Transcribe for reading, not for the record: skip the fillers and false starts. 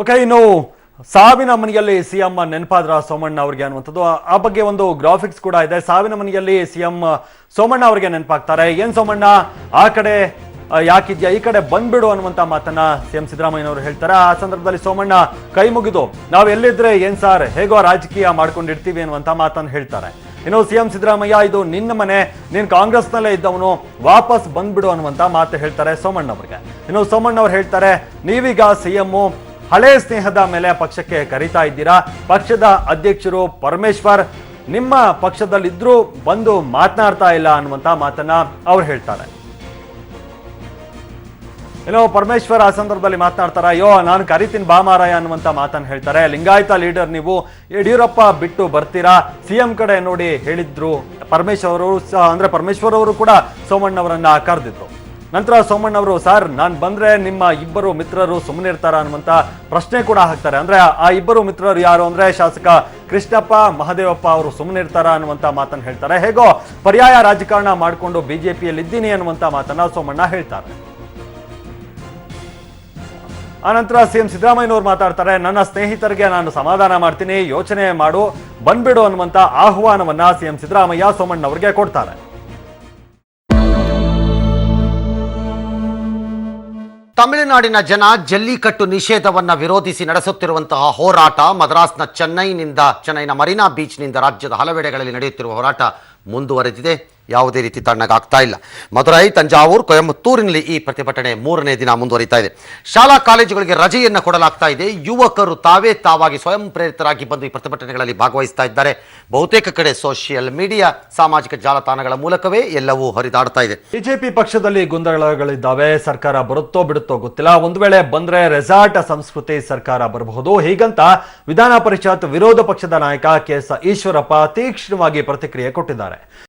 Okay, ಇನ್ನು ಸಾವಿನ ಮನೆಯಲ್ಲಿ ಸಿಎಂ ನೆನಪಾದ್ರ ಸೋಮಣ್ಣ ಅವರಿಗೆ ಅನ್ನುವಂಥದ್ದು, ಆ ಬಗ್ಗೆ ಒಂದು ಗ್ರಾಫಿಕ್ಸ್ ಕೂಡ ಇದೆ. ಸಾವಿನ ಮನೆಯಲ್ಲಿ ಸಿಎಂ ಸೋಮಣ್ಣ ಅವರಿಗೆ ನೆನಪಾಗ್ತಾರೆ. ಏನ್ ಸೋಮಣ್ಣ ಆ ಕಡೆ ಯಾಕಿದ್ಯಾ, ಈ ಕಡೆ ಬಂದ್ಬಿಡು ಅನ್ನುವಂತ ಮಾತನ್ನ ಸಿಎಂ ಸಿದ್ದರಾಮಯ್ಯನವರು ಹೇಳ್ತಾರೆ. ಆ ಸಂದರ್ಭದಲ್ಲಿ ಸೋಮಣ್ಣ ಕೈ ಮುಗಿದು ನಾವು ಎಲ್ಲಿದ್ರೆ ಏನ್ ಸಾರ್, ಹೇಗೋ ರಾಜಕೀಯ ಮಾಡ್ಕೊಂಡಿರ್ತೀವಿ ಅನ್ನುವಂತ ಮಾತನ್ನು ಹೇಳ್ತಾರೆ. ಇನ್ನು ಸಿಎಂ ಸಿದ್ದರಾಮಯ್ಯ, ಇದು ನಿನ್ನ ಮನೆ, ನೀನ್ ಕಾಂಗ್ರೆಸ್ನಲ್ಲೇ ಇದ್ದವನು, ವಾಪಸ್ ಬಂದ್ಬಿಡು ಅನ್ನುವಂತ ಮಾತು ಹೇಳ್ತಾರೆ ಸೋಮಣ್ಣ ಅವರಿಗೆ. ಇನ್ನು ಸೋಮಣ್ಣ ಅವ್ರು ಹೇಳ್ತಾರೆ, ನೀವೀಗ ಸಿಎಂ ಹಳೆ ಸ್ನೇಹದ ಮೇಲೆ ಪಕ್ಷಕ್ಕೆ ಕರೀತಾ ಇದ್ದೀರಾ. ಪಕ್ಷದ ಅಧ್ಯಕ್ಷರು ಪರಮೇಶ್ವರ್ ನಿಮ್ಮ ಪಕ್ಷದಲ್ಲಿದ್ರೂ ಬಂದು ಮಾತನಾಡ್ತಾ ಇಲ್ಲ ಅನ್ನುವಂತ ಮಾತನ್ನ ಅವ್ರು ಹೇಳ್ತಾರೆ. ಏನೋ ಪರಮೇಶ್ವರ್ ಆ ಸಂದರ್ಭದಲ್ಲಿ ಮಾತನಾಡ್ತಾರ, ಅಯ್ಯೋ ನಾನು ಕರಿತೀನಿ ಬಾ ಮಾರಾಯ ಅನ್ನುವಂತ ಮಾತನ್ನು ಹೇಳ್ತಾರೆ. ಲಿಂಗಾಯತ ಲೀಡರ್ ನೀವು, ಯಡಿಯೂರಪ್ಪ ಬಿಟ್ಟು ಬರ್ತೀರಾ, ಸಿಎಂ ಕಡೆ ನೋಡಿ ಹೇಳಿದ್ರು ಪರಮೇಶ್ವರ್ ಅವರು ಕೂಡ ಸೋಮಣ್ಣ ಅವರನ್ನ ಕರೆದಿದ್ರು. ನಂತರ ಸೋಮಣ್ಣ ಅವರು, ಸರ್ ನಾನು ಬಂದ್ರೆ ನಿಮ್ಮ ಇಬ್ಬರು ಮಿತ್ರರು ಸುಮ್ಮನೆ ಇರ್ತಾರ ಅನ್ನುವಂತ ಪ್ರಶ್ನೆ ಕೂಡ ಹಾಕ್ತಾರೆ. ಅಂದ್ರೆ ಆ ಇಬ್ಬರು ಮಿತ್ರರು ಯಾರು ಅಂದ್ರೆ ಶಾಸಕ ಕೃಷ್ಣಪ್ಪ, ಮಹದೇವಪ್ಪ ಅವರು ಸುಮ್ಮನೆ ಇರ್ತಾರ ಅನ್ನುವಂತ ಮಾತನ್ನು ಹೇಳ್ತಾರೆ. ಹೇಗೋ ಪರ್ಯಾಯ ರಾಜಕಾರಣ ಮಾಡಿಕೊಂಡು ಬಿಜೆಪಿಯಲ್ಲಿ ಇದ್ದೀನಿ ಅನ್ನುವಂತ ಮಾತನ್ನ ಸೋಮಣ್ಣ ಹೇಳ್ತಾರೆ. ಆನಂತರ ಸಿಎಂ ಸಿದ್ದರಾಮಯ್ಯನವರು ಮಾತಾಡ್ತಾರೆ, ನನ್ನ ಸ್ನೇಹಿತರಿಗೆ ನಾನು ಸಮಾಧಾನ ಮಾಡ್ತೀನಿ, ಯೋಚನೆ ಮಾಡು, ಬಂದ್ಬಿಡು ಅನ್ನುವಂತ ಆಹ್ವಾನವನ್ನ ಸಿಎಂ ಸಿದ್ದರಾಮಯ್ಯ ಸೋಮಣ್ಣ ಅವರಿಗೆ ಕೊಡ್ತಾರೆ. ತಮಿಳುನಾಡಿನ ಜನ ಜಲ್ಲಿಕಟ್ಟು ನಿಷೇಧವನ್ನ ವಿರೋಧಿಸಿ ನಡೆಸುತ್ತಿರುವಂತಹ ಹೋರಾಟ, ಮದ್ರಾಸ್ನ ಚೆನ್ನೈನ ಮರೀನಾ ಬೀಚ್ನಿಂದ ರಾಜ್ಯದ ಹಲವೆಡೆಗಳಲ್ಲಿ ನಡೆಯುತ್ತಿರುವ ಹೋರಾಟ ಮುಂದುವರೆದಿದೆ. ಯಾವುದೇ ರೀತಿ ತಣ್ಣಗಾಗ್ತಾ ಇಲ್ಲ. ಮದುರೈ, ತಂಜಾವೂರು, ಕೊಯಮತ್ತೂರಿನಲ್ಲಿ ಈ ಪ್ರತಿಭಟನೆ 3ನೇ ದಿನ ಮುಂದುವರಿತಾ ಇದೆ. ಶಾಲಾ ಕಾಲೇಜುಗಳಿಗೆ ರಜೆಯನ್ನು ಕೊಡಲಾಗ್ತಾ ಇದೆ. ಯುವಕರು ತಾವಾಗಿ ಸ್ವಯಂ ಪ್ರೇರಿತರಾಗಿ ಬಂದು ಈ ಪ್ರತಿಭಟನೆಗಳಲ್ಲಿ ಭಾಗವಹಿಸ್ತಾ ಇದ್ದಾರೆ. ಬಹುತೇಕ ಕಡೆ ಸೋಷಿಯಲ್ ಮೀಡಿಯಾ, ಸಾಮಾಜಿಕ ಜಾಲತಾಣಗಳ ಮೂಲಕವೇ ಎಲ್ಲವೂ ಹರಿದಾಡ್ತಾ ಇದೆ. ಬಿಜೆಪಿ ಪಕ್ಷದಲ್ಲಿ ಗೊಂದಲಗಳಿದ್ದಾವೆ. ಸರ್ಕಾರ ಬರುತ್ತೋ ಬಿಡುತ್ತೋ ಗೊತ್ತಿಲ್ಲ. ಒಂದು ವೇಳೆ ಬಂದ್ರೆ ರೆಸಾರ್ಟ್ ಸಂಸ್ಕೃತಿ ಸರ್ಕಾರ ಬರಬಹುದು. ಹೀಗಂತ ವಿಧಾನ ಪರಿಷತ್ ವಿರೋಧ ಪಕ್ಷದ ನಾಯಕ ಕೆಎಸ್ ಈಶ್ವರಪ್ಪ ತೀಕ್ಷ್ಣವಾಗಿ ಪ್ರತಿಕ್ರಿಯೆ ಕೊಟ್ಟಿದ್ದಾರೆ.